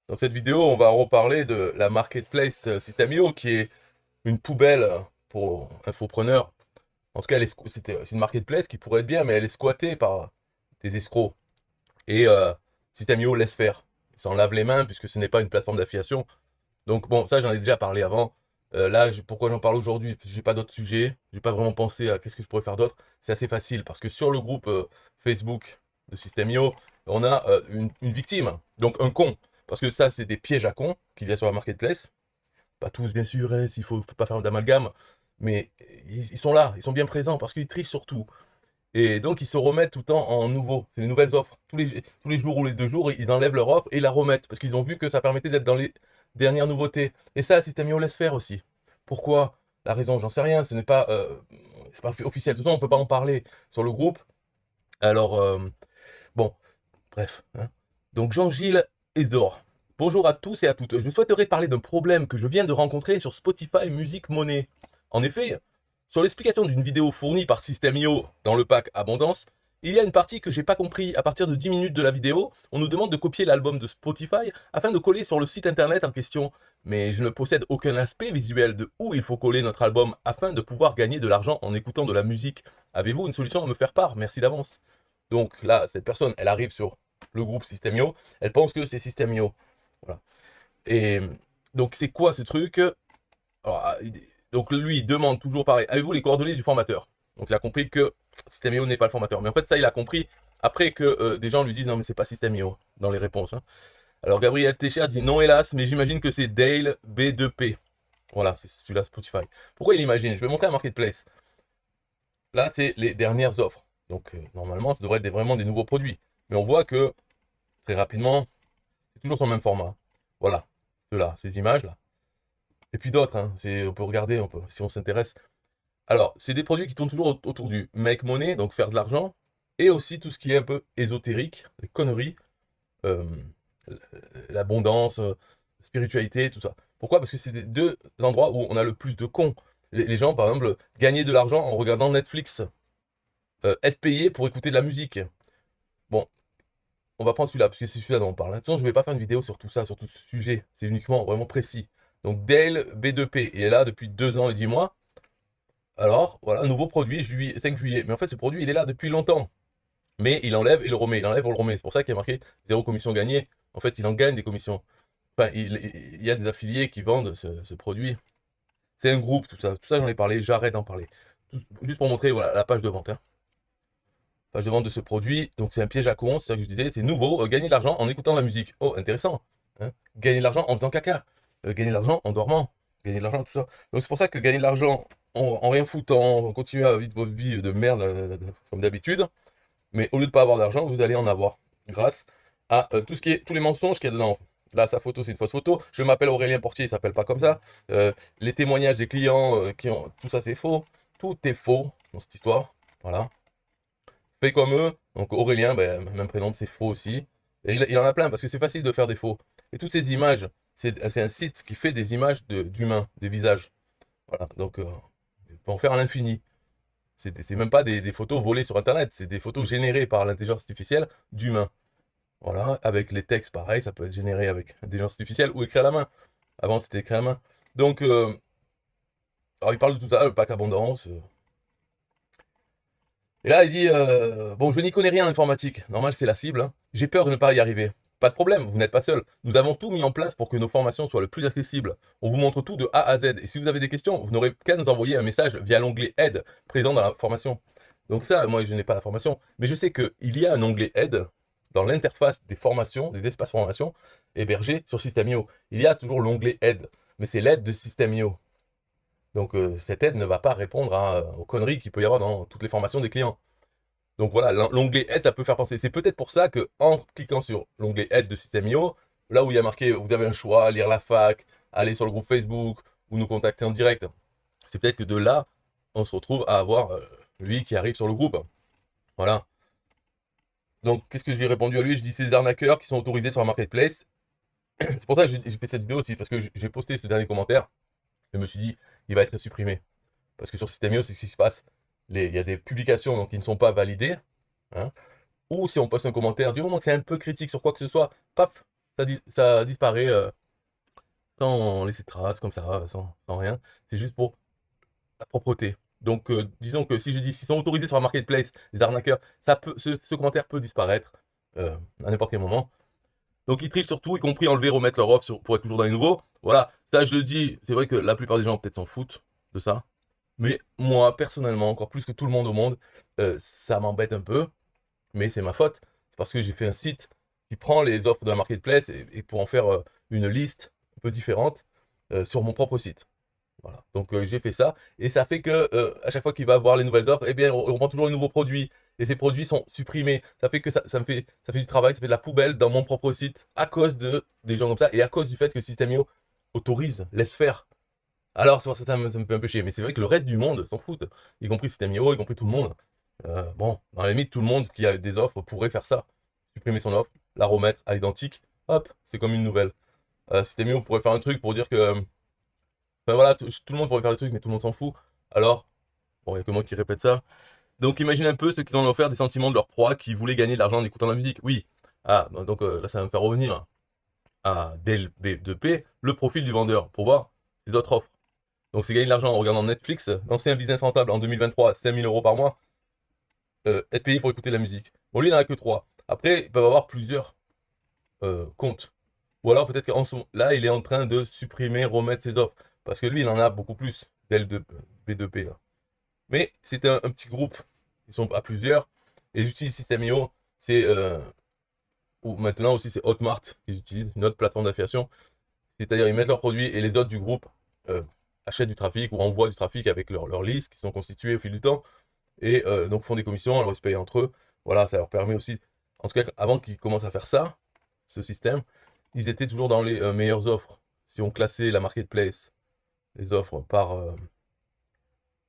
Dans cette vidéo, on va reparler de la marketplace System.io qui est une poubelle pour infopreneurs. En tout cas, c'est une marketplace qui pourrait être bien, mais elle est squattée par des escrocs. Et System.io laisse faire. Ils s'en lavent les mains puisque ce n'est pas une plateforme d'affiliation. Donc bon, ça j'en ai déjà parlé avant. Là, pourquoi j'en parle aujourd'hui? Parce que j'ai pas d'autres sujets. J'ai pas vraiment pensé à qu'est-ce que je pourrais faire d'autre. C'est assez facile parce que sur le groupe Facebook de System.io, on a une victime, donc un con. Parce que ça, c'est des pièges à cons qu'il y a sur la marketplace. Pas tous, bien sûr, hein, faut pas faire d'amalgame. Mais ils sont là, ils sont bien présents parce qu'ils trichent surtout. Et donc, ils se remettent tout le temps en nouveau. C'est les nouvelles offres. Tous les jours ou les 2 jours, ils enlèvent leur offre et la remettent. Parce qu'ils ont vu que ça permettait d'être dans les dernières nouveautés. Et ça, System.io laisse faire aussi. Pourquoi? La raison, j'en sais rien. C'est pas officiel. Tout le temps, on peut pas en parler sur le groupe. Alors, bon, bref, hein. Donc, Jean-Gilles Esdor. Bonjour à tous et à toutes. Je souhaiterais parler d'un problème que je viens de rencontrer sur Spotify Music Money. En effet, sur l'explication d'une vidéo fournie par System.io dans le pack Abondance, il y a une partie que j'ai pas compris. À partir de 10 minutes de la vidéo, on nous demande de copier l'album de Spotify afin de coller sur le site internet en question. Mais je ne possède aucun aspect visuel de où il faut coller notre album afin de pouvoir gagner de l'argent en écoutant de la musique. Avez-vous une solution à me faire part? Merci d'avance. Donc là, cette personne, elle arrive sur le groupe System.io, elle pense que c'est System.io. Voilà. Et donc, c'est quoi ce truc? Alors, donc, lui, il demande toujours pareil. Avez-vous les coordonnées du formateur? Donc, il a compris que System.io n'est pas le formateur. Mais en fait, ça, il a compris après que des gens lui disent non, mais c'est pas System.io dans les réponses, hein. Alors, Gabriel Técher dit non, hélas, mais j'imagine que c'est Dale B2P. Voilà, c'est celui-là Spotify. Pourquoi il imagine? Je vais montrer la marketplace. Là, c'est les dernières offres. Donc, normalement, ça devrait être vraiment des nouveaux produits. Mais on voit que très rapidement, c'est toujours sur le même format. Voilà, ceux-là, ces images-là. Et puis d'autres, hein, on peut regarder, si on s'intéresse. Alors, c'est des produits qui tournent toujours autour du make money, donc faire de l'argent, et aussi tout ce qui est un peu ésotérique, les conneries, euh, l'abondance, spiritualité, tout ça. Pourquoi? Parce que c'est des deux endroits où on a le plus de cons. Les gens, par exemple, gagner de l'argent en regardant Netflix, être payé pour écouter de la musique. Bon, on va prendre celui-là, parce que c'est celui-là dont on parle. De toute façon, je ne vais pas faire une vidéo sur tout ça, sur tout ce sujet. C'est uniquement vraiment précis. Donc Dale B2P, il est là depuis 2 ans et 10 mois. Alors, voilà, nouveau produit, 5 juillet. Mais en fait, ce produit, il est là depuis longtemps. Mais il enlève et le remet, il enlève et le remet. C'est pour ça qu'il y a marqué zéro commission gagnée. En fait, il en gagne des commissions. Enfin, il y a des affiliés qui vendent ce produit. C'est un groupe, tout ça. Tout ça, j'en ai parlé, j'arrête d'en parler. Juste pour montrer, voilà, la page de vente, hein. Page de vente de ce produit. Donc, c'est un piège à con, c'est ça que je disais. C'est nouveau, gagner de l'argent en écoutant la musique. Oh, intéressant, hein. Gagner de l'argent en faisant caca. Gagner de l'argent en dormant. Gagner de l'argent, tout ça. Donc, c'est pour ça que gagner de l'argent en rien foutant, continuer à vivre votre vie de merde comme d'habitude. Mais au lieu de pas avoir d'argent, vous allez en avoir grâce à tous les mensonges qu'il y a dedans. Là, sa photo, c'est une fausse photo. Je m'appelle Aurélien Portier, il s'appelle pas comme ça. Les témoignages des clients tout ça, c'est faux. Tout est faux dans cette histoire. Voilà. Fait comme eux. Donc Aurélien, ben, même prénom, c'est faux aussi. Et il en a plein parce que c'est facile de faire des faux. Et toutes ces images, c'est un site qui fait des images d'humains, des visages. Voilà. Donc, on peut en faire à l'infini. C'est même pas des photos volées sur Internet, c'est des photos générées par l'intelligence artificielle d'humains. Voilà, avec les textes, pareil, ça peut être généré avec l'intelligence artificielle ou écrit à la main. Avant, c'était écrit à la main. Donc, alors il parle de tout ça, le pack abondance. Et là, il dit, bon, je n'y connais rien en informatique. Normal, c'est la cible, hein. J'ai peur de ne pas y arriver. Pas de problème, vous n'êtes pas seul. Nous avons tout mis en place pour que nos formations soient le plus accessibles. On vous montre tout de A à Z. Et si vous avez des questions, vous n'aurez qu'à nous envoyer un message via l'onglet Aide présent dans la formation. Donc ça, moi, je n'ai pas la formation. Mais je sais qu'il y a un onglet Aide dans l'interface des formations, des espaces formation hébergés sur System.io. Il y a toujours l'onglet Aide. Mais c'est l'aide de System.io. Donc cette aide ne va pas répondre aux conneries qu'il peut y avoir dans toutes les formations des clients. Donc voilà, l'onglet aide, ça peut faire penser. C'est peut-être pour ça que en cliquant sur l'onglet aide de System.io, là où il y a marqué, vous avez un choix, lire la fac, aller sur le groupe Facebook ou nous contacter en direct. C'est peut-être que de là, on se retrouve à avoir lui qui arrive sur le groupe. Voilà. Donc qu'est-ce que j'ai répondu à lui? Je dis c'est des arnaqueurs qui sont autorisés sur la marketplace. C'est pour ça que j'ai fait cette vidéo aussi, parce que j'ai posté ce dernier commentaire. Je me suis dit, il va être supprimé. Parce que sur System.io, c'est ce qui se passe. Il y a des publications donc, qui ne sont pas validées, hein. Ou si on poste un commentaire, du moment que c'est un peu critique sur quoi que ce soit, paf, ça disparaît sans laisser de traces, comme ça, sans rien. C'est juste pour la propreté. Donc, disons que si je dis s'ils sont autorisés sur la marketplace, les arnaqueurs, ce commentaire peut disparaître à n'importe quel moment. Donc, ils trichent surtout, y compris enlever, remettre leur offre pour être toujours dans les nouveaux. Voilà, ça je le dis, c'est vrai que la plupart des gens peut-être s'en foutent de ça. Mais moi, personnellement, encore plus que tout le monde au monde, ça m'embête un peu, mais c'est ma faute. C'est parce que j'ai fait un site qui prend les offres de la marketplace et pour en faire une liste un peu différente sur mon propre site. Voilà. Donc j'ai fait ça et ça fait que à chaque fois qu'il va voir les nouvelles offres, eh bien on prend toujours les nouveaux produits et ces produits sont supprimés. Ça fait que ça fait du travail, ça fait de la poubelle dans mon propre site à cause de des gens comme ça et à cause du fait que System.io autorise, laisse faire. Alors ça me fait un peu chier, mais c'est vrai que le reste du monde s'en fout, y compris System.io, y compris tout le monde. Bon, dans la limite, tout le monde qui a des offres pourrait faire ça, supprimer son offre, la remettre à l'identique, hop, c'est comme une nouvelle. System.io pourrait faire un truc pour dire que enfin voilà, tout le monde pourrait faire des trucs, mais tout le monde s'en fout. Alors, bon, il y a que moi qui répète ça. Donc imagine un peu ceux qui ont offert des sentiments de leur proie, qui voulaient gagner de l'argent en écoutant la musique. Oui. Ah, donc là, ça va me faire revenir à dès B2P, le profil du vendeur, pour voir les autres offres. Donc c'est gagner de l'argent en regardant Netflix, lancer un business rentable en 2023, 5000 euros par mois, être payé pour écouter de la musique. Bon, lui, il n'en a que 3. Après, ils peuvent avoir plusieurs comptes. Ou alors peut-être là, il est en train de supprimer, remettre ses offres. Parce que lui, il en a beaucoup plus, B2P. Là. Mais c'est un petit groupe. Ils sont à plusieurs. Et ils utilisent System.io. C'est ou maintenant aussi c'est Hotmart. Ils utilisent une autre plateforme d'affiliation. C'est-à-dire ils mettent leurs produits et les autres du groupe euh, achètent du trafic ou envoient du trafic avec leurs listes qui sont constituées au fil du temps. Et donc font des commissions, alors ils se payent entre eux. Voilà, ça leur permet aussi. En tout cas, avant qu'ils commencent à faire ça, ce système, ils étaient toujours dans les meilleures offres. Si on classait la marketplace, les offres par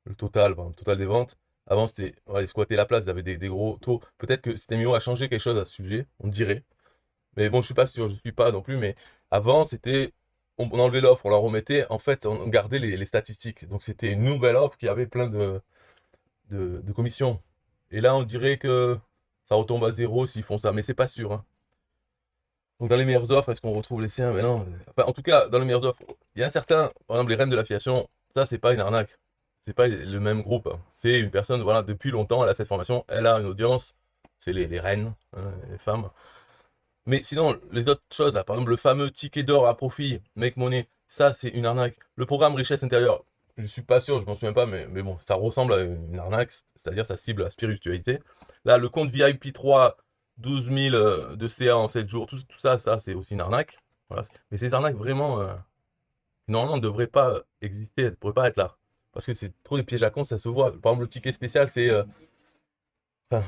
le total, par exemple, le total des ventes, avant c'était, ouais, ils squattaient la place, ils avaient des gros taux. Peut-être que System.io a changé quelque chose à ce sujet, on dirait. Mais bon, je suis pas sûr, je suis pas non plus, mais avant c'était, on enlevait l'offre, on la remettait, en fait on gardait les statistiques. Donc c'était une nouvelle offre qui avait plein de commissions. Et là on dirait que ça retombe à zéro s'ils font ça, mais c'est pas sûr, hein. Donc dans les meilleures offres, est-ce qu'on retrouve les siens? Mais non. Enfin, en tout cas, dans les meilleures offres, il y a un certain, par exemple, les reines de l'affiliation, ça, c'est pas une arnaque. C'est pas le même groupe, hein. C'est une personne, voilà, depuis longtemps, elle a cette formation, elle a une audience, c'est les reines, hein, les femmes. Mais sinon, les autres choses, là, par exemple, le fameux ticket d'or à profit, Make Money, ça, c'est une arnaque. Le programme richesse intérieure, je suis pas sûr, je m'en souviens pas, mais bon, ça ressemble à une arnaque, c'est-à-dire ça cible la spiritualité. Là, le compte VIP 3, 12 000 de CA en 7 jours, tout ça, c'est aussi une arnaque. Voilà. Mais ces arnaques, vraiment, normalement, ne devraient pas exister, elles ne pourraient pas être là. Parce que c'est trop des pièges à compte, ça se voit. Par exemple, le ticket spécial, c'est. Enfin,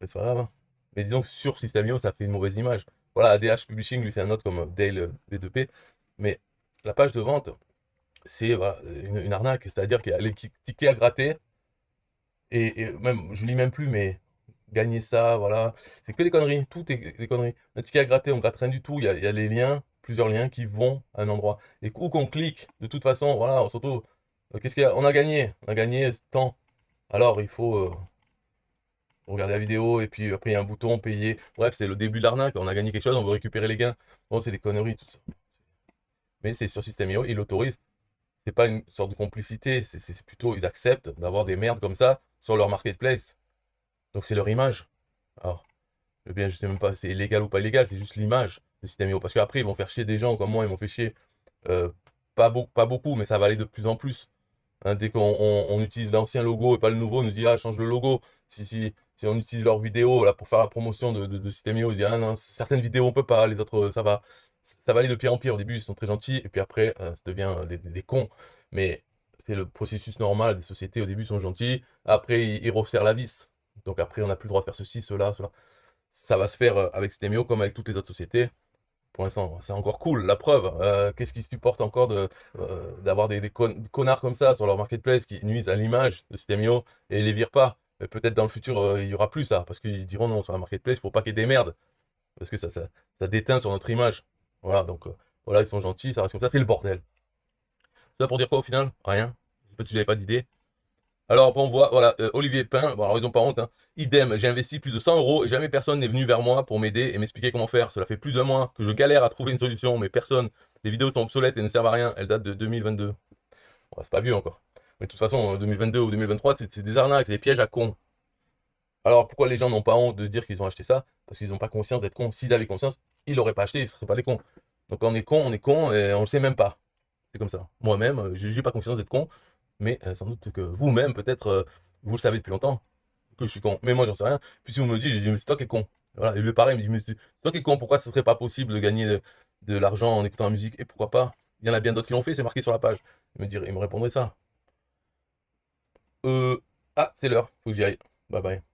c'est pas grave, hein. Mais disons que sur System.io, ça fait une mauvaise image. Voilà, ADH Publishing, lui, c'est un autre comme Dale B2P. Mais la page de vente, c'est voilà, une arnaque. C'est-à-dire qu'il y a les tickets à gratter. Et même, je lis même plus, mais gagner ça, voilà. C'est que des conneries. Tout est des conneries. Un ticket à gratter, on gratte rien du tout. Il y a les liens, plusieurs liens qui vont à un endroit. Et où qu'on clique, de toute façon, voilà, surtout, qu'est-ce qu'il y a? On a gagné. On a gagné ce temps. Alors, il faut regarder la vidéo et puis après il y a un bouton payer. Bref, c'est le début de l'arnaque. On a gagné quelque chose, on veut récupérer les gains. Bon, c'est des conneries, tout ça. Mais c'est sur System.io, ils l'autorisent. C'est pas une sorte de complicité, c'est plutôt, ils acceptent d'avoir des merdes comme ça sur leur marketplace. Donc c'est leur image. Alors, eh bien, je sais même pas si c'est illégal ou pas illégal, c'est juste l'image de System.io. Parce qu'après, ils vont faire chier des gens comme moi, ils m'ont fait chier. Euh, pas beaucoup, mais ça va aller de plus en plus. Hein, dès qu'on utilise l'ancien logo et pas le nouveau, on nous dit ah change le logo. Si on utilise leur vidéo là pour faire la promotion de System.io, on dit ah non, certaines vidéos on peut pas, les autres ça va. Ça va aller de pire en pire. Au début ils sont très gentils et puis après ça devient des cons. Mais c'est le processus normal des sociétés. Au début ils sont gentils, après ils resserrent la vis. Donc après on n'a plus le droit de faire ceci, cela, cela. Ça va se faire avec System.io comme avec toutes les autres sociétés. Pour l'instant, c'est encore cool. La preuve, qu'est-ce qu'ils supportent encore d'avoir des connards comme ça sur leur marketplace qui nuisent à l'image de System.io et les virent pas. Mais peut-être dans le futur, il y aura plus ça, parce qu'ils diront non, sur la marketplace, faut pas qu'il y ait des merdes, parce que ça déteint sur notre image. Voilà, donc voilà, ils sont gentils, ça reste comme ça, c'est le bordel. Ça pour dire quoi au final? Rien. Je sais pas si j'avais pas d'idée. Alors après on voit, voilà, Olivier Pain, bon alors ils ont pas honte, hein. Idem, j'ai investi plus de 100 euros et jamais personne n'est venu vers moi pour m'aider et m'expliquer comment faire. Cela fait plus d'un mois que je galère à trouver une solution, mais personne. Les vidéos sont obsolètes et ne servent à rien. Elles datent de 2022. Bon, c'est pas vieux encore. Mais de toute façon, 2022 ou 2023, c'est des arnaques, c'est des pièges à cons. Alors pourquoi les gens n'ont pas honte de dire qu'ils ont acheté ça? Parce qu'ils n'ont pas conscience d'être cons. S'ils avaient conscience, ils l'auraient pas acheté, ils seraient pas des cons. Donc on est con et on le sait même pas. C'est comme ça. Moi-même, je n'ai pas conscience d'être con, mais sans doute que vous-même, peut-être, vous le savez depuis longtemps que je suis con. Mais moi, j'en sais rien. Puis si vous me dites, je dis, mais c'est toi qui es con. Voilà. Et lui, pareil, il me dit, mais c'est toi qui es con, pourquoi ce serait pas possible de gagner de l'argent en écoutant la musique? Et pourquoi pas? Il y en a bien d'autres qui l'ont fait, c'est marqué sur la page. Il me répondrait ça. Euh, ah, c'est l'heure, faut que j'y aille. Bye bye.